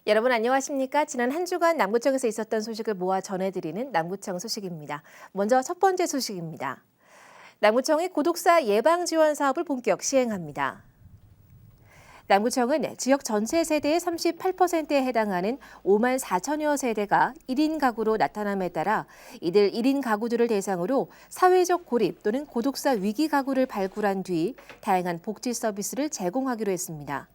여러분 안녕하십니까? 지난 한 주간 남구청에서 있었던 소식을 모아 전해드리는 남구청 소식입니다. 먼저 첫 번째 소식입니다. 남구청이 고독사 예방 지원 사업을 본격 시행합니다. 남구청은 지역 전체 세대의 38%에 해당하는 5만 4천여 세대가 1인 가구로 나타남에 따라 이들 1인 가구들을 대상으로 사회적 고립 또는 고독사 위기 가구를 발굴한 뒤 다양한 복지 서비스를 제공하기로 했습니다.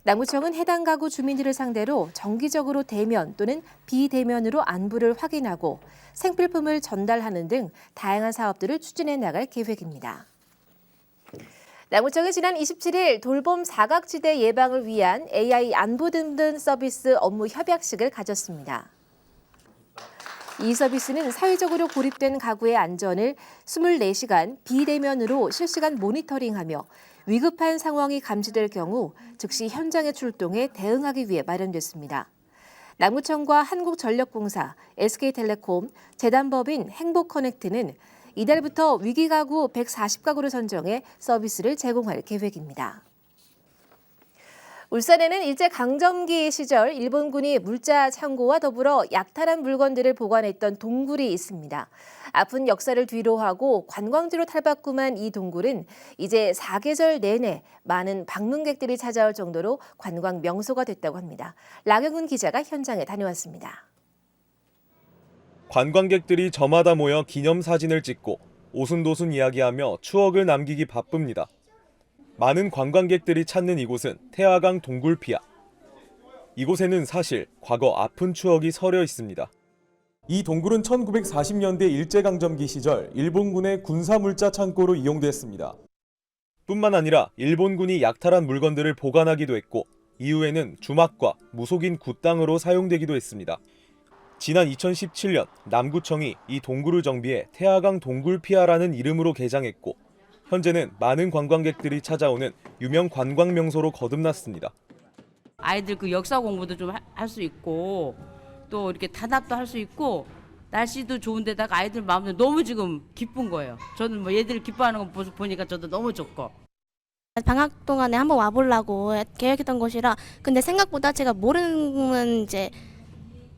남구청은 해당 가구 주민들을 상대로 정기적으로 대면 또는 비대면으로 안부를 확인하고 생필품을 전달하는 등 다양한 사업들을 추진해 나갈 계획입니다. 남구청이 지난 27일 돌봄 사각지대 예방을 위한 AI 안부 든든 서비스 업무 협약식을 가졌습니다. 이 서비스는 사회적으로 고립된 가구의 안전을 24시간 비대면으로 실시간 모니터링하며 위급한 상황이 감지될 경우 즉시 현장에 출동해 대응하기 위해 마련됐습니다. 남구청과 한국전력공사, SK텔레콤, 재단법인 행복커넥트는 이달부터 위기가구 140가구를 선정해 서비스를 제공할 계획입니다. 울산에는 일제강점기 시절 일본군이 물자 창고와 더불어 약탈한 물건들을 보관했던 동굴이 있습니다. 아픈 역사를 뒤로하고 관광지로 탈바꿈한 이 동굴은 이제 사계절 내내 많은 방문객들이 찾아올 정도로 관광 명소가 됐다고 합니다. 락영훈 기자가 현장에 다녀왔습니다. 관광객들이 저마다 모여 기념사진을 찍고 오순도순 이야기하며 추억을 남기기 바쁩니다. 많은 관광객들이 찾는 이곳은 태화강 동굴피아. 이곳에는 사실 과거 아픈 추억이 서려 있습니다. 이 동굴은 1940년대 일제강점기 시절 일본군의 군사물자 창고로 이용됐습니다. 뿐만 아니라 일본군이 약탈한 물건들을 보관하기도 했고 이후에는 주막과 무속인 굿당으로 사용되기도 했습니다. 지난 2017년 남구청이 이 동굴을 정비해 태화강 동굴피아라는 이름으로 개장했고 현재는 많은 관광객들이 찾아오는 유명 관광 명소로 거듭났습니다. 아이들 그 역사 공부도 좀 할 수 있고 또 이렇게 단합도 할 수 있고 날씨도 좋은데다가 아이들 마음도 너무 지금 기쁜 거예요. 저는 뭐 얘들 기뻐하는 거 보니까 저도 너무 좋고. 방학 동안에 한번 와보려고 계획했던 곳이라 근데 생각보다 제가 모르는 이제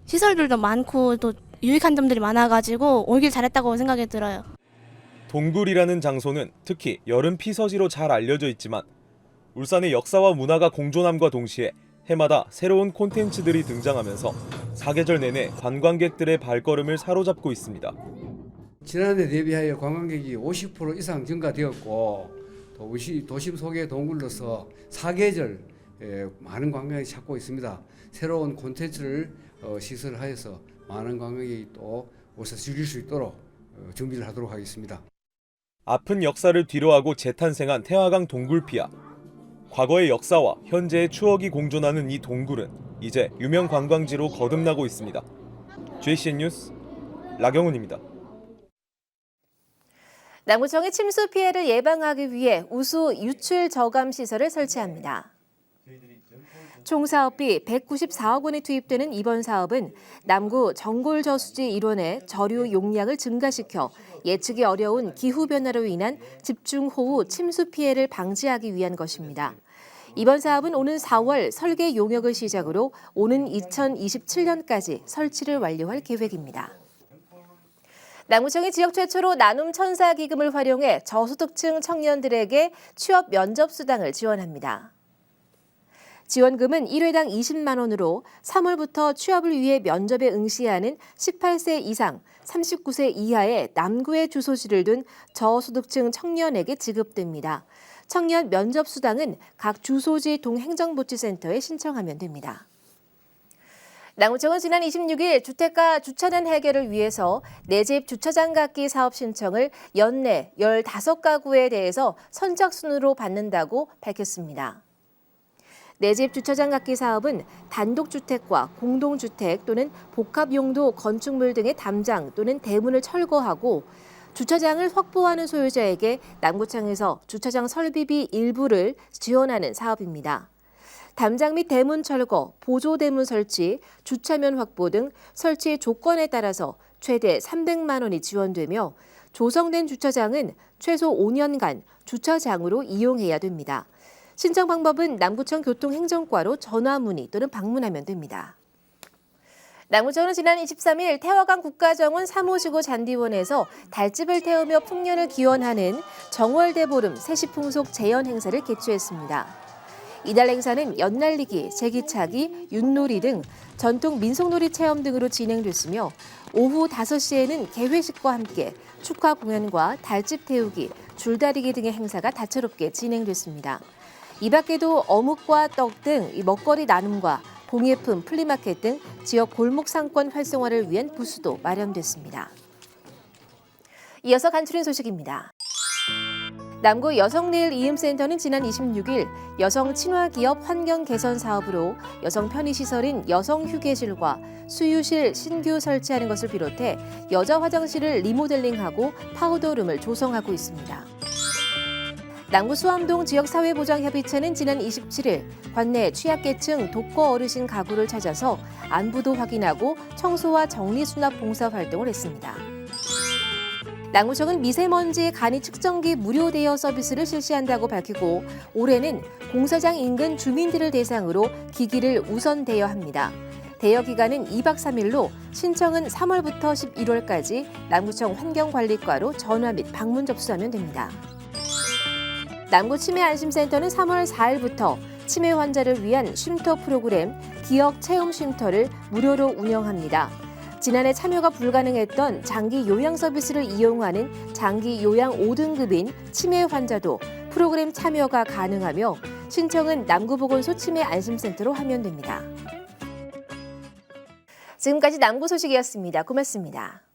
시설들도 많고 또 유익한 점들이 많아가지고 오길 잘했다고 생각이 들어요. 동굴이라는 장소는 특히 여름 피서지로 잘 알려져 있지만 울산의 역사와 문화가 공존함과 동시에 해마다 새로운 콘텐츠들이 등장하면서 사계절 내내 관광객들의 발걸음을 사로잡고 있습니다. 지난해 대비하여 관광객이 50% 이상 증가되었고 또 도심 속의 동굴로서 사계절 많은 관광객이 찾고 있습니다. 새로운 콘텐츠를 시설하여서 많은 관광객이 또 오셔서 즐길 수 있도록 준비를 하도록 하겠습니다. 아픈 역사를 뒤로하고 재탄생한 태화강 동굴피아. 과거의 역사와 현재의 추억이 공존하는 이 동굴은 이제 유명 관광지로 거듭나고 있습니다. JCN 뉴스 락영훈입니다. 남구청이 침수 피해를 예방하기 위해 우수 유출 저감 시설을 설치합니다. 총 사업비 194억 원이 투입되는 이번 사업은 남구 정골저수지 일원의 저류 용량을 증가시켜 예측이 어려운 기후변화로 인한 집중호우 침수 피해를 방지하기 위한 것입니다. 이번 사업은 오는 4월 설계 용역을 시작으로 오는 2027년까지 설치를 완료할 계획입니다. 남구청이 지역 최초로 나눔 천사 기금을 활용해 저소득층 청년들에게 취업 면접 수당을 지원합니다. 지원금은 1회당 20만 원으로 3월부터 취업을 위해 면접에 응시하는 18세 이상, 39세 이하의 남구에 주소지를 둔 저소득층 청년에게 지급됩니다. 청년 면접 수당은 각 주소지 동행정복지센터에 신청하면 됩니다. 남구청은 지난 26일 주택가 주차난 해결을 위해서 내 집 주차장 갖기 사업 신청을 연내 15가구에 대해서 선착순으로 받는다고 밝혔습니다. 내 집 주차장 갖기 사업은 단독주택과 공동주택 또는 복합용도 건축물 등의 담장 또는 대문을 철거하고 주차장을 확보하는 소유자에게 남구청에서 주차장 설비비 일부를 지원하는 사업입니다. 담장 및 대문 철거, 보조대문 설치, 주차면 확보 등 설치 조건에 따라서 최대 300만 원이 지원되며 조성된 주차장은 최소 5년간 주차장으로 이용해야 됩니다. 신청 방법은 남구청 교통행정과로 전화 문의 또는 방문하면 됩니다. 남구청은 지난 23일 태화강 국가정원 3호지구 잔디원에서 달집을 태우며 풍년을 기원하는 정월대보름 세시풍속 재연 행사를 개최했습니다. 이달 행사는 연날리기, 제기차기, 윷놀이 등 전통 민속놀이 체험 등으로 진행됐으며 오후 5시에는 개회식과 함께 축하 공연과 달집 태우기, 줄다리기 등의 행사가 다채롭게 진행됐습니다. 이 밖에도 어묵과 떡 등 먹거리 나눔과 공예품, 플리마켓 등 지역 골목 상권 활성화를 위한 부스도 마련됐습니다. 이어서 간추린 소식입니다. 남구 여성내일 이음센터는 지난 26일 여성 친화기업 환경 개선 사업으로 여성 편의시설인 여성휴게실과 수유실 신규 설치하는 것을 비롯해 여자 화장실을 리모델링하고 파우더룸을 조성하고 있습니다. 남구 수암동 지역사회보장협의체는 지난 27일 관내 취약계층 독거 어르신 가구를 찾아서 안부도 확인하고 청소와 정리수납 봉사 활동을 했습니다. 남구청은 미세먼지 간이 측정기 무료 대여 서비스를 실시한다고 밝히고 올해는 공사장 인근 주민들을 대상으로 기기를 우선 대여합니다. 대여 기간은 2박 3일로 신청은 3월부터 11월까지 남구청 환경관리과로 전화 및 방문 접수하면 됩니다. 남구 치매안심센터는 3월 4일부터 치매 환자를 위한 쉼터 프로그램 기억 체험 쉼터를 무료로 운영합니다. 지난해 참여가 불가능했던 장기 요양 서비스를 이용하는 장기 요양 5등급인 치매 환자도 프로그램 참여가 가능하며 신청은 남구보건소 치매안심센터로 하면 됩니다. 지금까지 남구 소식이었습니다. 고맙습니다.